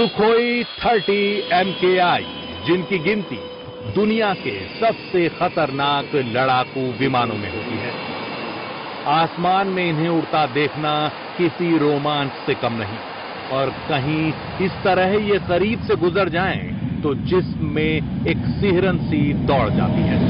Sukhoi 30 MKI, जिनकी गिनती दुनिया के सबसे खतरनाक लड़ाकू विमानों में होती है। आसमान में इन्हें उड़ता देखना किसी रोमांच से कम नहीं, और कहीं इस तरह ये करीब से गुजर जाएं तो जिस्म में एक सिहरन सी दौड़ जाती है।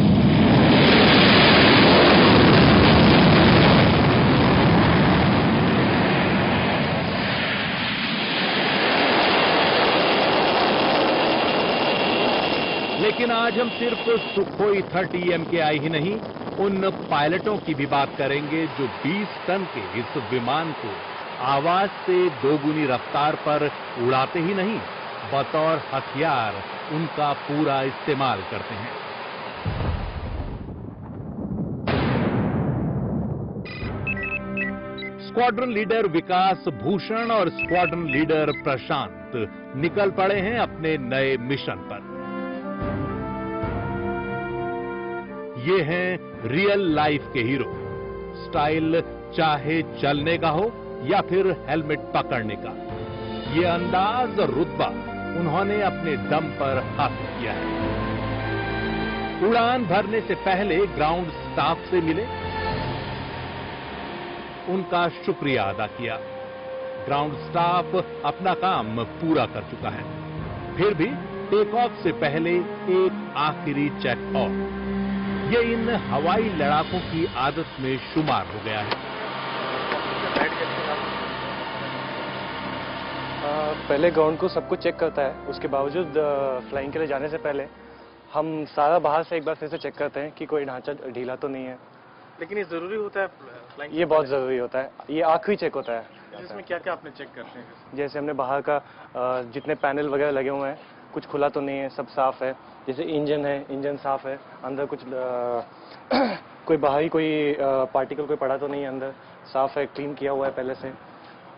लेकिन आज हम सिर्फ सुखोई 30 MKI ही नहीं, उन पायलटों की भी बात करेंगे जो 20 टन के इस विमान को आवाज से दोगुनी रफ्तार पर उड़ाते ही नहीं, बतौर हथियार उनका पूरा इस्तेमाल करते हैं। स्क्वाड्रन लीडर विकास भूषण और स्क्वाड्रन लीडर प्रशांत निकल पड़े हैं अपने नए मिशन पर। ये हैं रियल लाइफ के हीरो। स्टाइल चाहे चलने का हो या फिर हेलमेट पकड़ने का, ये अंदाज और रुतबा उन्होंने अपने दम पर हासिल किया है। उड़ान भरने से पहले ग्राउंड स्टाफ से मिले, उनका शुक्रिया अदा किया। ग्राउंड स्टाफ अपना काम पूरा कर चुका है। फिर भी टेक ऑफ से पहले एक आखिरी चेक और, ये इन हवाई लड़ाकों की आदत में शुमार हो गया है। पहले ग्राउंड को सब कुछ चेक करता है, उसके बावजूद फ्लाइंग के लिए जाने से पहले हम सारा बाहर से एक बार फिर से चेक करते हैं कि कोई ढांचा ढीला तो नहीं है। लेकिन ये जरूरी होता है फ्लाइंग? ये बहुत जरूरी होता है, ये आखिरी चेक होता है। इसमें क्या क्या आपने चेक करते हैं? जैसे हमने बाहर का जितने पैनल वगैरह लगे हुए हैं, कुछ खुला तो नहीं है, सब साफ है। जैसे इंजन है, इंजन साफ है, अंदर कुछ कोई बाहरी कोई पार्टिकल कोई पड़ा तो नहीं है, अंदर साफ है, क्लीन किया हुआ है पहले से।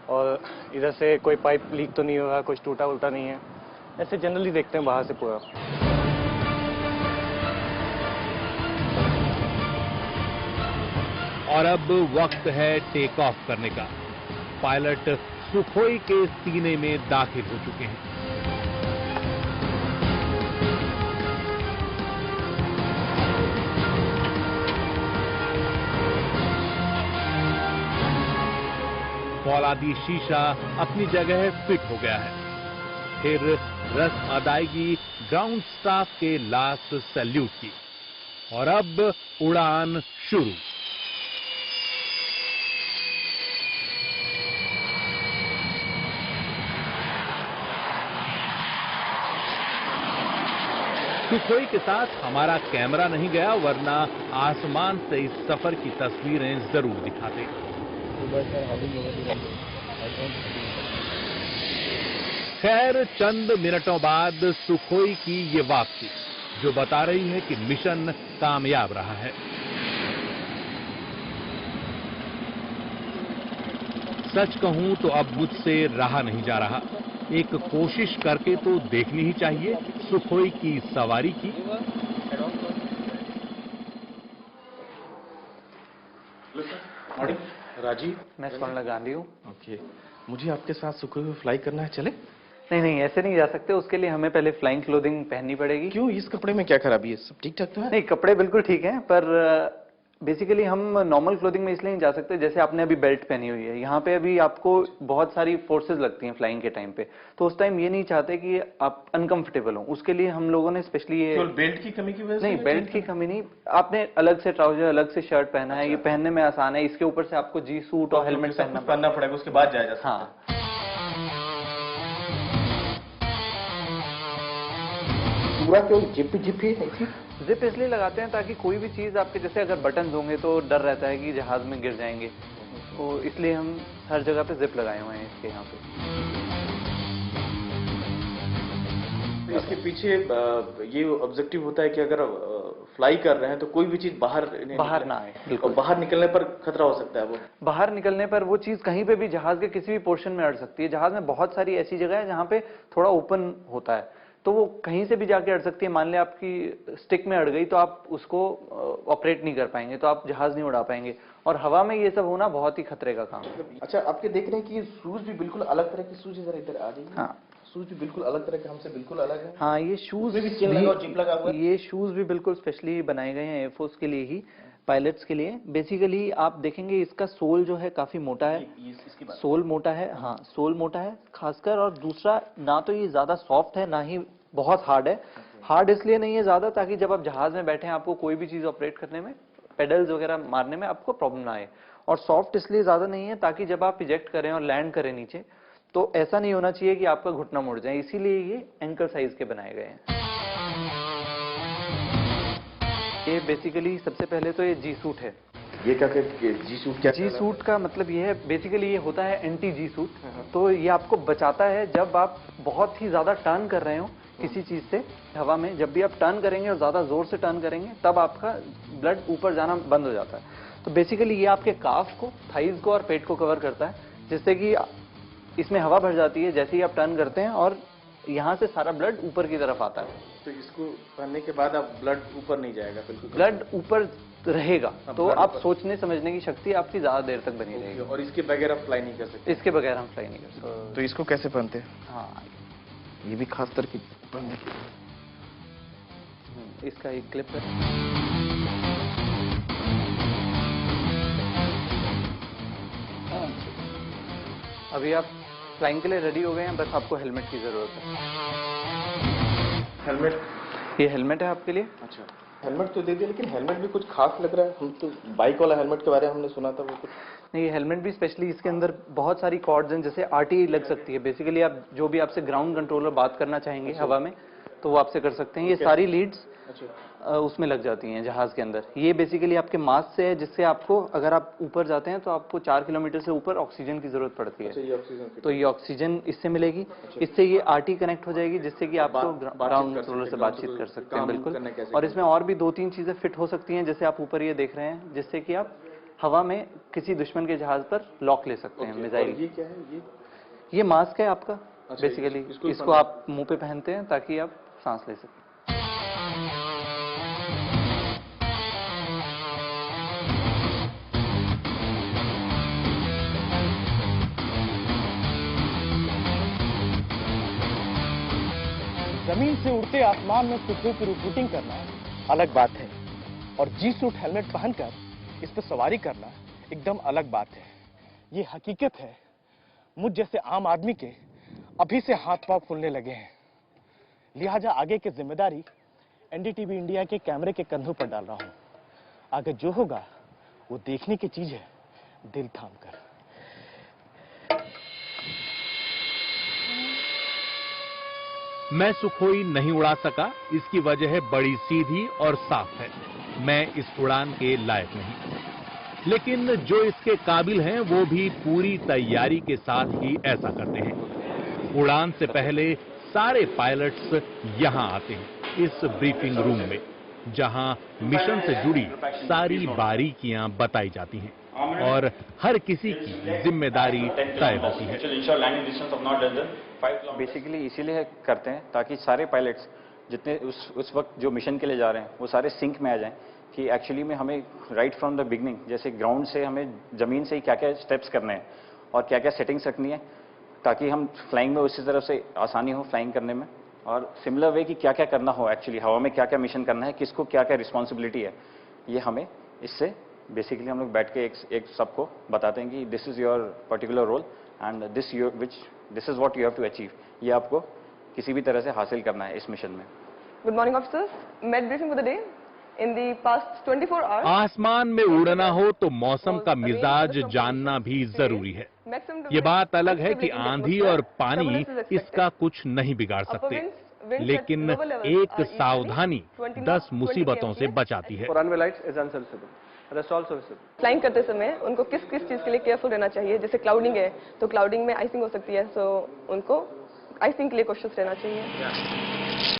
और इधर से कोई पाइप लीक तो नहीं होगा, कुछ टूटा उल्टा नहीं है। ऐसे जनरली देखते हैं बाहर से पूरा। और अब वक्त है टेक ऑफ करने का। पायलट सुखोई के सीने में दाखिल हो चुके हैं। फौलादी शीशा अपनी जगह फिट हो गया है। फिर रस्म अदायगी ग्राउंड स्टाफ के लास्ट सैल्यूट की, और अब उड़ान शुरू। सुखोई के साथ हमारा कैमरा नहीं गया, वरना आसमान से इस सफर की तस्वीरें जरूर दिखाते। खैर, चंद मिनटों बाद सुखोई की ये वापसी जो बता रही है कि मिशन कामयाब रहा है। सच कहूं तो अब मुझसे रहा नहीं जा रहा, एक कोशिश करके तो देखनी ही चाहिए सुखोई की सवारी की। राजीव, मैं स्वर्णा गांधी हूँ। ओके, मुझे आपके साथ सुखोई में फ्लाई करना है, चले? नहीं नहीं, ऐसे नहीं जा सकते, उसके लिए हमें पहले फ्लाइंग क्लोथिंग पहननी पड़ेगी। क्यों, इस कपड़े में क्या खराबी है? सब ठीक ठाक तो है? नहीं, कपड़े बिल्कुल ठीक हैं, पर बेसिकली हम नॉर्मल क्लोथिंग में इसलिए नहीं जा सकते। जैसे आपने अभी बेल्ट पहनी हुई है, यहाँ पे अभी आपको बहुत सारी फोर्सेस लगती हैं फ्लाइंग के टाइम पे, तो उस टाइम ये नहीं चाहते कि आप अनकंफर्टेबल हो। उसके लिए हम लोगों ने स्पेशली ये बेल्ट की कमी की वजह से? नहीं, बेल्ट की कमी नहीं, आपने अलग से ट्राउजर अलग से शर्ट पहना है, ये पहनने में आसान है। इसके ऊपर से आपको जी सूट और हेलमेट पहनना पड़ेगा, उसके बाद जाया जा सकता है। हाँ, पूरा क्यों जिप ही जिप इसलिए लगाते हैं ताकि कोई भी चीज आपके, जैसे अगर बटन होंगे तो डर रहता है कि जहाज में गिर जाएंगे, तो इसलिए हम हर जगह पे जिप लगाए हुए हैं इसके यहाँ पे। इसके पीछे ये ऑब्जेक्टिव होता है कि अगर फ्लाई कर रहे हैं तो कोई भी चीज बाहर ना आए। बिल्कुल, बाहर निकलने पर खतरा हो सकता है। वो बाहर निकलने पर वो चीज कहीं पे भी जहाज के किसी भी पोर्शन में अड़ सकती है। जहाज में बहुत सारी ऐसी जगह है जहाँ पे थोड़ा ओपन होता है, तो वो कहीं से भी जाके अड़ सकती है। मान लें आपकी स्टिक में अड़ गई तो आप उसको ऑपरेट नहीं कर पाएंगे, तो आप जहाज नहीं उड़ा पाएंगे। और हवा में ये सब होना बहुत ही खतरे का काम है। अच्छा, आपके देख रहे हैं कि शूज भी बिल्कुल अलग तरह की शूज, जरा इधर आ जाइए। हाँ, शूज भी बिल्कुल अलग तरह के, हमसे बिल्कुल अलग है। हाँ, ये शूज उसमें भी चेन लगा और जिप लगा हुआ है। ये शूज भी बिल्कुल स्पेशली बनाए गए हैं एयरफोर्स के लिए ही, पायलट्स के लिए। बेसिकली आप देखेंगे इसका सोल जो है काफी मोटा है, इसकी बात। सोल मोटा है, हाँ सोल मोटा है खासकर। और दूसरा, ना तो ये ज्यादा सॉफ्ट है ना ही बहुत हार्ड है। हार्ड इसलिए नहीं है ज्यादा ताकि जब आप जहाज में बैठे हैं आपको कोई भी चीज ऑपरेट करने में, पेडल्स वगैरह मारने में आपको प्रॉब्लम ना आए। और सॉफ्ट इसलिए ज्यादा नहीं है ताकि जब आप इजेक्ट करें और लैंड करें नीचे तो ऐसा नहीं होना चाहिए कि आपका घुटना मुड़ जाए, इसीलिए ये एंकल साइज के बनाए गए हैं। ये बेसिकली सबसे पहले तो ये जी सूट है। ये क्या जी सूट क्या? जी सूट का मतलब ये है, बेसिकली ये होता है एंटी जी सूट। तो ये आपको बचाता है जब आप बहुत ही ज्यादा टर्न कर रहे हो किसी चीज से हवा में। जब भी आप टर्न करेंगे और ज्यादा जोर से टर्न करेंगे तब आपका ब्लड ऊपर जाना बंद हो जाता है। तो बेसिकली ये आपके काफ को, थाइज को और पेट को कवर करता है, जिससे कि इसमें हवा भर जाती है जैसे ही आप टर्न करते हैं और यहाँ से सारा ब्लड ऊपर की तरफ आता है। तो इसको पहनने के बाद आप ब्लड ऊपर नहीं जाएगा बिल्कुल? ब्लड ऊपर रहेगा तो blood आप ऊपर। सोचने समझने की शक्ति आपकी ज्यादा देर तक बनी रहेगी। और इसके बगैर आप फ्लाई नहीं कर सकते? इसके बगैर हम फ्लाई नहीं कर सकते। तो इसको कैसे पहनते हैं? हाँ, ये भी खास तरह की पहनने की। इसका एक क्लिप है। अभी आप फ्लाइंग के लिए रेडी हो गए हैं, बस आपको हेलमेट की जरूरत है। हेलमेट? ये हेलमेट है आपके लिए। अच्छा, हेलमेट तो दे दिया, लेकिन हेलमेट भी कुछ खास लग रहा है। हम तो बाइक वाला हेलमेट के बारे में हमने सुना था, वो कुछ नहीं, ये हेलमेट भी स्पेशली, इसके अंदर बहुत सारी कॉर्ड्स हैं, जैसे आरटी लग सकती है। बेसिकली आप जो भी आपसे ग्राउंड कंट्रोलर बात करना चाहेंगे हवा में तो वो आपसे कर सकते हैं। ये सारी लीड्स उसमें लग जाती हैं जहाज के अंदर। ये बेसिकली आपके मास्क से है, जिससे आपको, अगर आप ऊपर जाते हैं तो आपको 4 किलोमीटर से ऊपर ऑक्सीजन की जरूरत पड़ती है। तो ये ऑक्सीजन इससे मिलेगी, इससे ये आरटी कनेक्ट हो जाएगी, जिससे कि आपको ग्राउंड कंट्रोलर से बातचीत कर सकते हैं। बिल्कुल। और इसमें और भी 2-3 चीजें फिट हो सकती हैं, जैसे आप ऊपर ये देख रहे हैं, जिससे कि आप हवा में किसी दुश्मन के जहाज पर लॉक ले सकते हैं, मिसाइल। ये क्या है? ये मास्क है आपका। अच्छा, बेसिकली इसको आप मुंह पे पहनते हैं ताकि आप सांस ले सकें। जमीन से उड़ते आसमान में पृथ्वी की रिपोर्टिंग करना अलग बात है, और जी सूट हेलमेट पहनकर इस पर सवारी करना एकदम अलग बात है। ये हकीकत है, मुझ जैसे आम आदमी के अभी से हाथ पांव फूलने लगे हैं। लिहाजा आगे की जिम्मेदारी एनडीटीवी इंडिया के कैमरे के कंधों पर डाल रहा हूं। आगे जो होगा वो देखने की चीज है, दिल थाम कर। मैं सुखोई नहीं उड़ा सका, इसकी वजह बड़ी सीधी और साफ है। मैं इस उड़ान के लायक नहीं, लेकिन जो इसके काबिल हैं वो भी पूरी तैयारी के साथ ही ऐसा करते हैं। उड़ान से पहले सारे पायलट्स यहां आते हैं, इस ब्रीफिंग रूम में, जहां मिशन से जुड़ी सारी बारीकियां बताई जाती हैं और हर किसी की जिम्मेदारी तय होती है। बेसिकली इसीलिए करते हैं ताकि सारे पायलट्स जितने उस वक्त जो मिशन के लिए जा रहे हैं वो सारे सिंक में आ जाएं कि एक्चुअली में हमें राइट फ्रॉम द बिगनिंग, जैसे ग्राउंड से हमें जमीन से ही क्या क्या स्टेप्स करने हैं और क्या क्या सेटिंग्स रखनी है, ताकि हम फ्लाइंग में उसी तरफ से आसानी हो फ्लाइंग करने में। और सिमिलर वे कि क्या क्या करना हो, एक्चुअली हवा में क्या क्या मिशन करना है, किसको क्या क्या रिस्पॉन्सिबिलिटी है, ये हमें इससे बेसिकली हम लोग बैठ के एक सबको बताते हैं कि this is your particular role and this is what you have to achieve. ये आपको किसी भी तरह से हासिल करना है इस मिशन में। Good morning, officers. Med briefing for the day. In the past 24 hours, आसमान में उड़ना हो तो मौसम का मिजाज जानना भी जरूरी है। ये बात अलग है कि आंधी और पानी इसका कुछ नहीं बिगाड़ सकते, लेकिन एक सावधानी 10 मुसीबतों से बचाती है। Runway lights is unserviceable, rest all serviceable. Flying करते समय उनको किस किस चीज के लिए केयरफुल रहना चाहिए? जैसे क्लाउडिंग है तो क्लाउडिंग में आइसिंग हो सकती है, सो उनको आइसिंग के लिए कॉशियस रहना चाहिए।